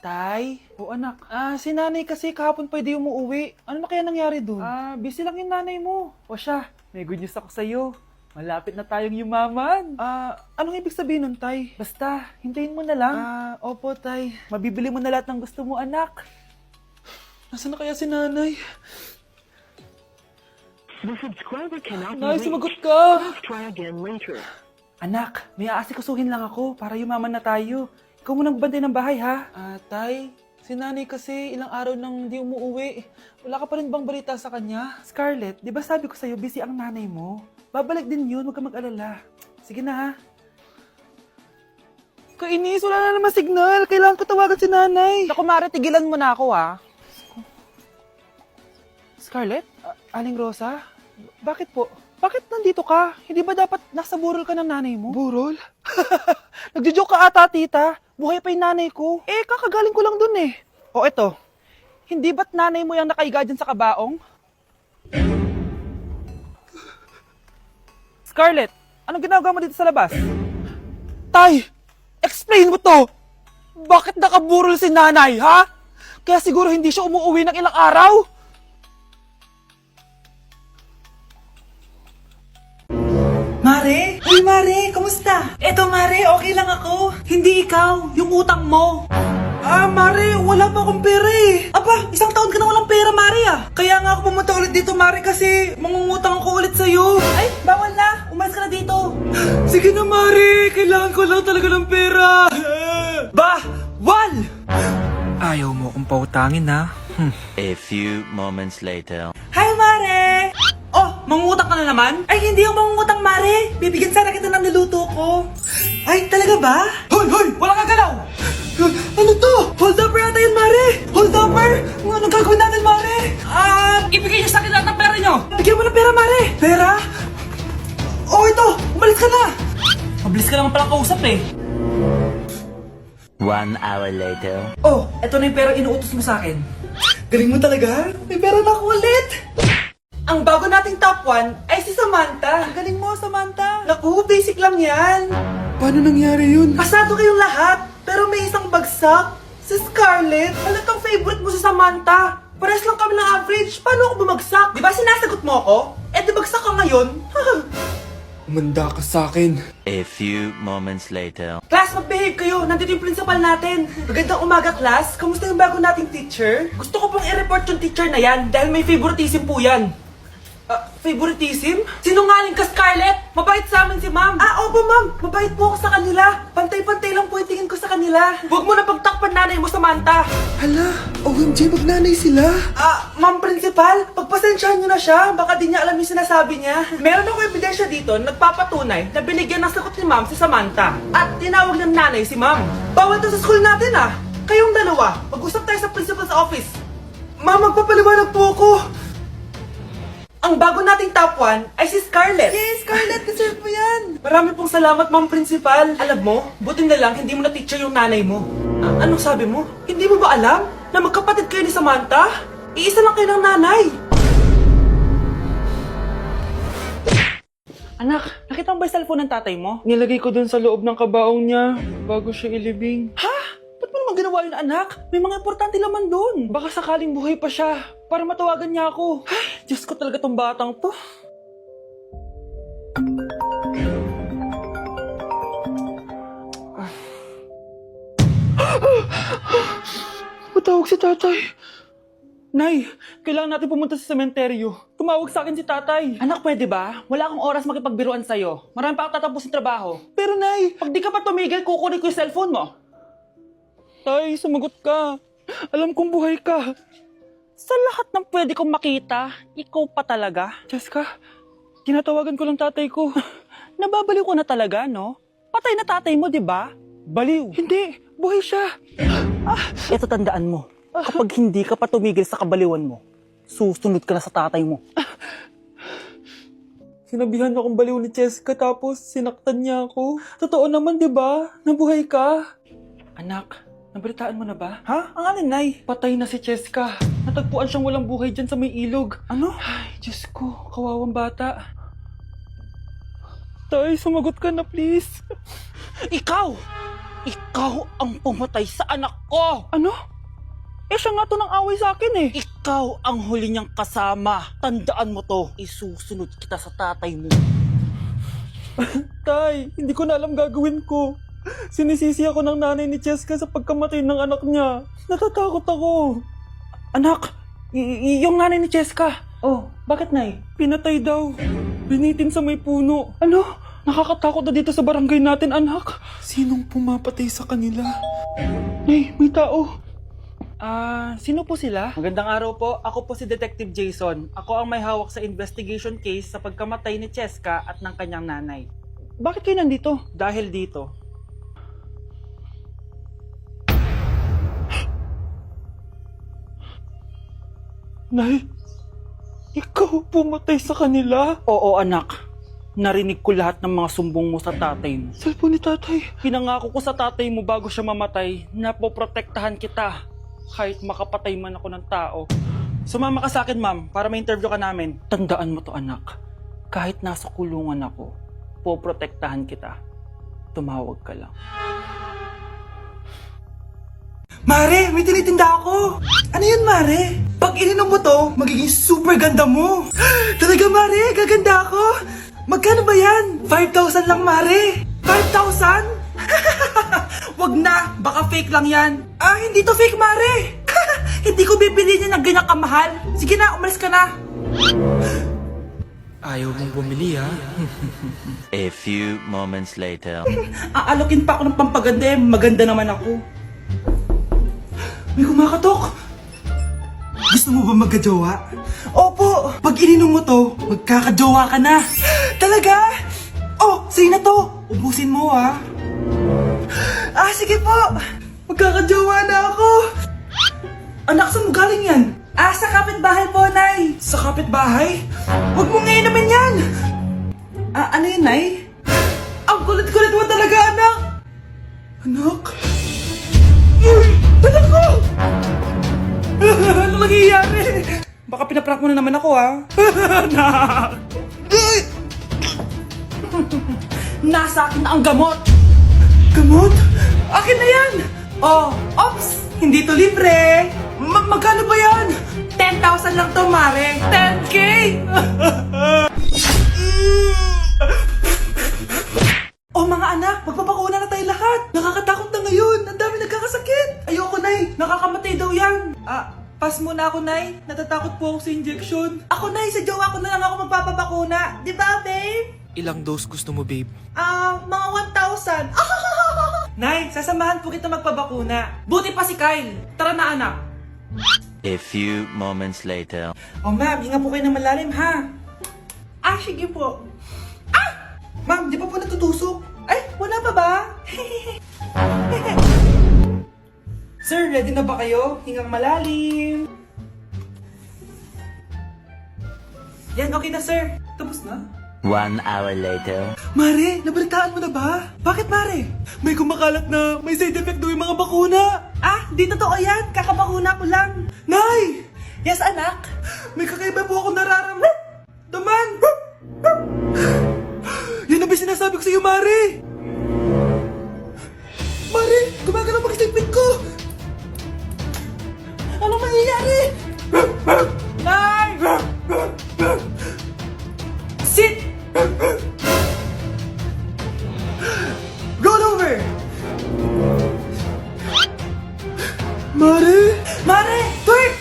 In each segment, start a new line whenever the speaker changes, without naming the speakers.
Tay? O anak, si nanay kasi kahapon pwede umuwi. Ano na kaya nangyari dun? Busy lang yung nanay mo. O siya, may good news ako sa'yo. Malapit na tayong yumaman. Anong ibig sabihin nun, Tay? Basta, hintayin mo na lang. Opo, Tay. Mabibili mo na lahat ng gusto mo, anak. Nasaan na kaya si nanay?
The subscriber cannot be
Nay,
reached.
sumagot ka!
Please try again later.
Anak, may aasikusuhin lang ako para yumaman na tayo. Ikaw mo nang bantay ng bahay, ha? Tay, si nanay kasi ilang araw nang di umuwi. Wala ka pa rin bang balita sa kanya? Scarlett, di ba sabi ko sa'yo busy ang nanay mo? Babalik din yun, huwag ka mag-alala. Sige na, ha? Kainis, wala na naman signal. Kailangan ko tawagan si nanay. Naku, Mare, tigilan mo na ako, ha? Scarlett? Aling Rosa? Bakit po? Bakit nandito ka? Hindi ba dapat nasa burol ka ng nanay mo? Burol? Nagjo-joke ka ata, tita. Buhay pa yung nanay ko. Kakagaling ko lang dun eh. O eto, hindi ba't nanay mo yung nakaiga dyan sa kabaong? Scarlett, anong ginagawa mo dito sa labas? Tay, explain mo to! Bakit nakaburol si nanay, ha? Kaya siguro hindi siya umuwi ng ilang araw? Mare? Uy, Mare, kamusta? Eto, Mare, okay lang ako. Hindi ikaw, yung utang mo. Mare, wala pa akong pera eh. Aba, isang taon ka na walang pera, Mare Kaya nga ako pumunta ulit dito, Mare, kasi mangungutang ako ulit sa'yo. Ay, bawal na. Umalis ka na dito. Sige na, Mare. Kailangan ko lang talaga ng pera. Bawal! Ayaw mo akong pautangin, ha?
A few moments later.
Hi, Mare! Oh, mangungutang ka na naman? Ay, hindi ako mangungutang, Mare. Bibigyan sana kita ng niluto ko. Ay, talaga ba? Hoy! Wala kang galaw! Ano to? Hold upper yata yun, Mare! Hold upper? Anong gagawin natin, Mare? Ibigay niyo sa akin lahat ng pera niyo! Bigyan mo ng pera, Mare! Pera? Oh, ito! Umalis ka na! Mabilis ka naman palang kausap eh.
1 hour later.
Oh, eto na yung pera inuutos mo sa akin. Galing mo talaga. May pera na ako ulit. Ang bago nating top 1 ay si Samantha. Ang galing mo, Samantha. Naku, basic lang yan. Paano nangyari yun? Pasado kayong lahat, pero may isang bagsak. Si Scarlett. Halatang favorite mo si Samantha. Pares lang kami ng average. Paano ako bumagsak? Di ba sinasagot mo ako? Di bagsak ka ngayon.
Umanda ka sa akin.
A few moments later.
Class, mag-behave kayo. Nandito yung principal natin. Magandang umaga, class. Kamusta yung bago nating teacher? Gusto ko pong i-report yung teacher na yan dahil may favoritism po yan. Favoritism? Sinungaling ka, Scarlett! Mabait sa amin si ma'am. Opo, ma'am. Mabait po ako sa kanila. Pantay-pantay lang po yung tingin ko sa kanila. Huwag mo na pagtakpan nanay mo, Samantha.
Hala, OMG, magnanay sila.
Ma'am principal, pagpasensyahan niyo na siya. Baka di niya alam yung sinasabi niya. Meron ako ebidensya dito na nagpapatunay na binigyan ng sagot ni ma'am si Samantha. At tinawag ng nanay si ma'am. Bawal to sa school natin Kayong dalawa, mag-usap tayo sa principal's office. Ma'am, magpapaliwanag po ako. Ang bago nating top 1 ay si Scarlett. Yes, Scarlett, deserve mo yan. Marami pong salamat, ma'am principal. Alam mo, buti na lang hindi mo na teacher yung nanay mo. Anong sabi mo? Hindi mo ba alam na magkapatid kayo ni Samantha? Iisa lang kayo ng nanay. Anak, nakita mo ba yung cellphone ng tatay mo? Nilagay ko dun sa loob ng kabaong niya bago siya ilibing. Ha? Ba't mo naman ginawa yun, anak? May mga importante laman dun. Baka sakaling buhay pa siya para matawagan niya ako. Ay, Diyos ko talaga tong batang to. Matawag si tatay. Nay, kailangan natin pumunta sa sementeryo. Tumawag sa akin si tatay. Anak, pwede ba? Wala akong oras makipagbiruan sa'yo. Marami pa akong tatapusin trabaho. Pero Nay, pag di ka pa tumigil, kukunin ko yung cellphone mo. Tay, sumagot ka. Alam kong buhay ka. Sa lahat ng pwede kong makita, ikaw pa talaga. Jessica, tinatawagan ko lang tatay ko. Nababaliw ko na talaga, no? Patay na tatay mo, di ba? Baliw. Hindi, buhay siya. Ito tandaan mo. Kapag hindi ka pa tumigil sa kabaliwan mo, susunod ka na sa tatay mo. Sinabihan akong baliw ni Jessica tapos sinaktan niya ako. Totoo naman, di ba? Nabuhay ka. Anak, nabalitaan mo na ba? Ha? Ang alin, Nay? Patay na si Jessica. Natagpuan siyang walang buhay dyan sa may ilog. Ano? Ay, Diyos ko, kawawang bata. Tay, sumagot ka na please. Ikaw! Ikaw ang pumatay sa anak ko! Ano? Eh siya nga to nang away sa akin eh. Ikaw ang huli niyang kasama. Tandaan mo to. Isusunod kita sa tatay mo. Tay, hindi ko na alam gagawin ko. Sinisisi ako ng nanay ni Cheska sa pagkamatay ng anak niya. Natatakot ako. Anak, yung nanay ni Cheska. Oh, bakit nay? Pinatay daw. Binitin sa may puno. Ano? Nakakatakot na dito sa barangay natin, anak.
Sinong pumapatay sa kanila?
Nay, may tao. Sino po sila? Magandang araw po. Ako po si Detective Jason. Ako ang may hawak sa investigation case sa pagkamatay ni Cheska at ng kanyang nanay. Bakit kayo nandito? Dahil dito. Nay, ikaw pumatay sa kanila? Oo, anak. Narinig ko lahat ng mga sumbong mo sa tatay mo. Cellphone ni tatay. Pinangako ko sa tatay mo bago siya mamatay na poprotektahan kita. Kahit makapatay man ako ng tao. Sumama ka sa akin, ma'am, para ma-interview ka namin. Tandaan mo to, anak. Kahit nasa kulungan ako, poprotektahan kita. Tumawag ka lang.
Mare, may tinitinda ako! Ano yun, Mare? Pag ininom mo to, magiging super ganda mo! Talaga, Mare? Gaganda ako? Magkano ba yan? 5,000 lang, Mare! 5,000? Wag na! Baka fake lang yan! Hindi to fake, Mare! Hindi ko bibili niya ng ganyan kamahal! Sige na, umalis ka na! Ayaw mong bumili, ha?
A few moments later.
Aalokin pa ako ng pampaganda eh. Maganda naman ako. May kumakatok. Gusto mo ba magkajowa? Opo! Pag ininom mo to, magkakajowa ka na. Talaga? Oh, sige na to. Ubusin mo, ha? Sige po. Magkakajowa na ako. Anak, saan mo galing yan? Sa kapitbahay po, Nay. Sa kapitbahay? Huwag mong inumin yan. Ano yun, Nay? Ang kulit-kulit mo talaga, anak. Anak? Anak ko! Ano nangyayari? Baka pinaprank mo na naman ako, ha? Anak! Nasa akin na ang gamot! Gamot? Akin na yan! Ops! Hindi to libre! Magkano ba yan? 10,000 lang to, Mare! 10K! Mga anak, magpapakuna na tayo lahat! Nakakatakot na ngayon! Ang dami nagkakasakit! Ayoko, Nay! Nakakamatay daw yan! Pass muna ako, Nay. Natatakot po ako sa injection. Ako, Nay, sa jowa ko na lang ako magpapabakuna. Di ba, babe?
Ilang dose gusto mo, babe?
Mga 1,000. Nay, sasamahan po kita magpabakuna. Buti pa si Kyle. Tara na, anak.
A few moments later.
Ma'am, hinga po kayo ng malalim, ha? Sige po. Ma'am, di pa po natutusok? Ay, wala pa ba? Sir, ready na ba kayo? Hingang malalim. Yan, okay na, sir. Tapos na?
1 hour later.
Mare, nabalitaan mo na ba? Bakit, Mare? May kumakalat na may side effect daw yung mga bakuna. Di totoo yan. Kakabakuna ko lang. Nay! Yes, anak? May kakaiba po ako nararamdaman. Yan ang ba sinasabi ko sa iyo, Mare? Mare, gumagalaw mag-statement ko. Anong mangyayari? Nay! Sit! Roll over! Mare! Mare! Twerk!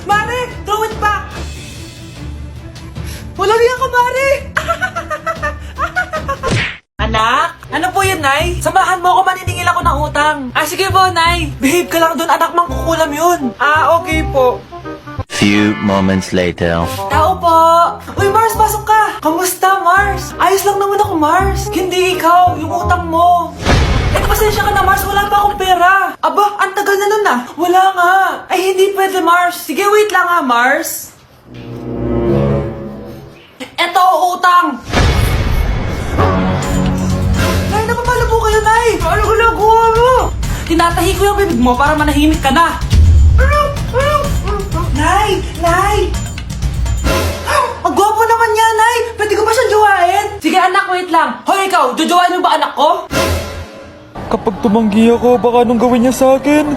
Mare! Throw it back! Wala niya ako, Mare! Anak? Ano po yun, Nay? Samahan mo ako, maniningil ako ng utang. Sige po, Nay. Behave ka lang doon, anak, mangkukulam yun. Okay po.
Few moments later.
Tao po! Uy, Mars, pasok ka! Kamusta, Mars? Ayos lang naman ako, Mars. Hindi ikaw, yung utang mo. Pasensya ka na, Mars. Wala pa akong pera. Aba, ang tagal na nun ah. Wala nga. Ay, hindi pwede, Mars. Sige, wait lang ha, Mars. Eto, utang. Nay, napapalo po kayo, Nay. Ano ginagawa mo? Tinatahi ko yung bibig mo para manahimik ka na. Nay! Nay! Ang gwapo naman niya, Nay! Nay! Pwede ko ba siyang jowain?
Sige anak, wait lang. Hoy ikaw, jojowain mo ba anak ko?
Kapag tumanggi ako, baka anong gawin niya sa akin?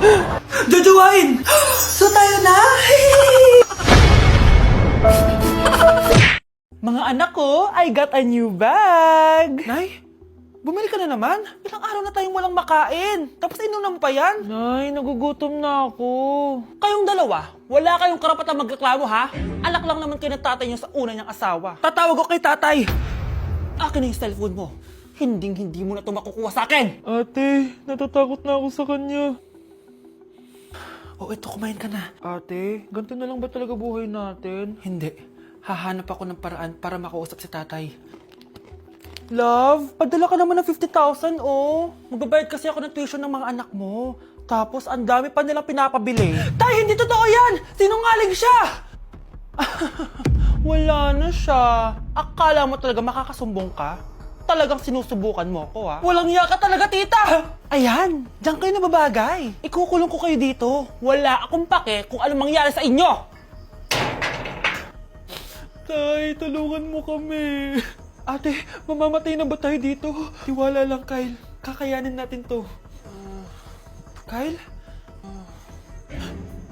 Jojowain! So tayo na?
Mga anak ko, I got a new bag.
Nay, bumili ka na naman? Ilang araw na tayong walang makain. Tapos inunan mo pa yan?
Nay, nagugutom na ako. Kayong dalawa, wala kayong karapatang magreklamo ha? Anak lang naman kayo ng tatay niyo sa una niyang asawa.
Tatawag ko kay tatay.
Akin na yung cellphone mo. Hindi mo na ito makukuha sa akin.
Ate, natatakot na ako sa kanya.
Oh, ito, kumain ka na.
Ate, ganito na lang ba talaga buhay natin?
Hindi. Hahanap ako ng paraan para makausap si tatay.
Love, padala ka naman ng 50,000 oh. Magbabayad kasi ako ng tuition ng mga anak mo. Tapos ang dami pa nilang pinapabili.
Tay, hindi totoo yan! Sinungaling siya!
Wala na siya. Akala mo talaga makakasumbong ka? Talagang sinusubukan mo ko ha?
Walang iya ka talaga, tita!
Ayan, diyan kayo nababagay. Ikukulong ko kayo dito. Wala akong pake kung anong mangyari sa inyo.
Tay, tulungan mo kami. Ate, mamamatay na ba tayo dito? Tiwala lang, Kyle. Kakayanin natin to.
Kyle?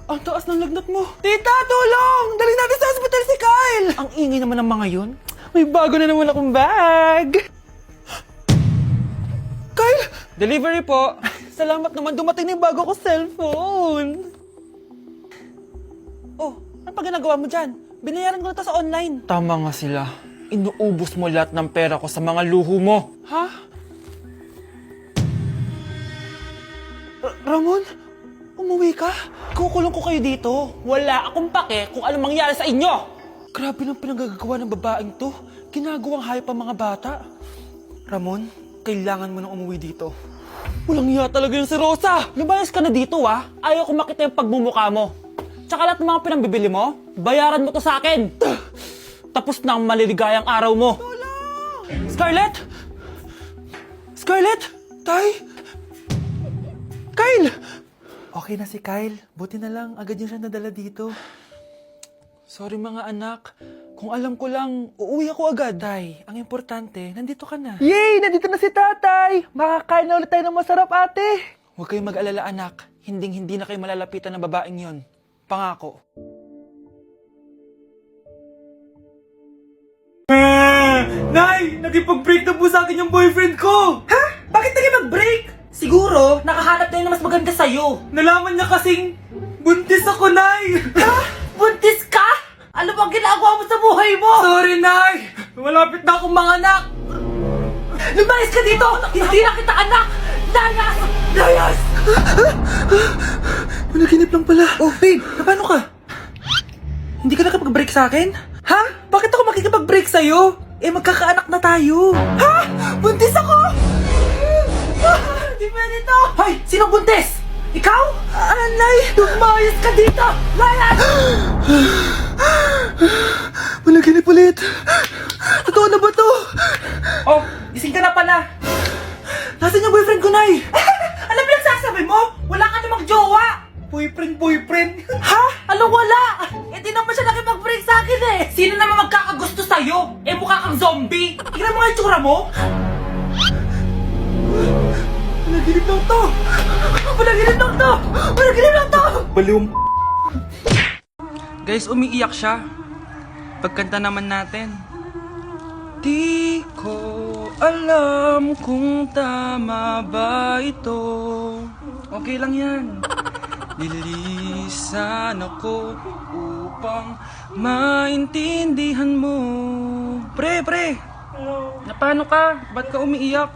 Ang taas ng lagnat mo.
Tita, tulong! Dali natin sa hospital si Kyle!
Ang ingay naman ng mga yun. May bago na naman akong bag.
Kyle!
Delivery po. Salamat naman, dumating na yung bago ko cellphone. Oh, ano pa ginagawa mo dyan? Binayaran ko na to sa online. Tama nga sila. Inuubos mo lahat ng pera ko sa mga luho mo. Ha? Ramon? Umuwi ka? Kukulong ko kayo dito. Wala akong pake kung anong mangyari sa inyo. Grabe ng pinagagawa ng babaeng to. Ginagawang hayop ang mga bata. Ramon, kailangan mo nang umuwi dito. Walang iya talaga yun si Rosa. Lumayas ka na dito ah. Ayaw ko makita yung pagmumukha mo. Tsaka lahat ng mga pinambibili mo, bayaran mo to sa akin. Tapos na ang maliligayang araw mo. Scarlett? Scarlett?
Tay? Kyle! Okay na si Kyle. Buti na lang, agad niya siya nadala dito.
Sorry mga anak. Kung alam ko lang, uuwi ako agad.
Tay, ang importante, nandito ka na.
Yay! Nandito na si tatay! Makakain na ulit tayo ng masarap, ate!
Huwag kayong mag-alala, anak. Hindi na kayo malalapitan ng babaeng yon. Pangako. Nay! Nagipag-break na po sa akin yung boyfriend ko!
Ha? Bakit tayo mag-break? Siguro, nakahanap tayo na mas maganda sa'yo.
Nalaman niya kasing buntis ako, Nay!
Ha? Buntis ka? Ano bang ginagawa mo sa buhay mo?
Sorry, Nay! Malapit na akong manganak!
Lumayas ka dito! Hindi na kita anak! Layas! Layas!
Panaginip lang pala. Oh, babe, paano ka? Hindi ka nakapag-break sa akin? Ha? Bakit ako makikipag-break sa'yo? Eh, magkakaanak na tayo. Ha? Buntis ako?
Di pwede to! Hoy! Sinong buntis? Ikaw?
Anay!
Lumayas ka dito! Layas!
Panaginip ulit. Totoo na ba to?
Oh, gising ka na pala.
Nasaan yung boyfriend ko, Nay?
Ano pinagsasabi mo? Wala ka namang jowa!
Boyfriend?
Ha? Anong wala? Eh di naman siya nakipag-break sa akin eh! Sino naman magkakagusto sa'yo? Eh mukha kang zombie! Tingnan mo nga yung tsura mo!
Panaginip lang to.
Panaginip lang to! Panaginip lang to!
Baliw.
Guys, umiiyak siya. Pagkanta naman natin. Di ko alam kung tama ba ito. Okay lang yan. Nililisan ako upang maintindihan mo. Pre! Na paano ka? Ba't ka umiiyak?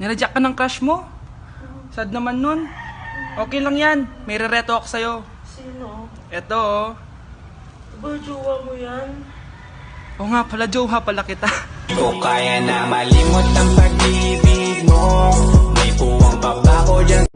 Ninadyak ka ng crush mo? Sad naman nun. Okay lang yan. May rereto ako sa'yo.
Sino?
Eto oh.
Ba, jowa mo yan?
Oo nga pala, jowa pala kita.
Ko kaya na malimot ang pag-ibig mo. May puwang pa ba ko dyan?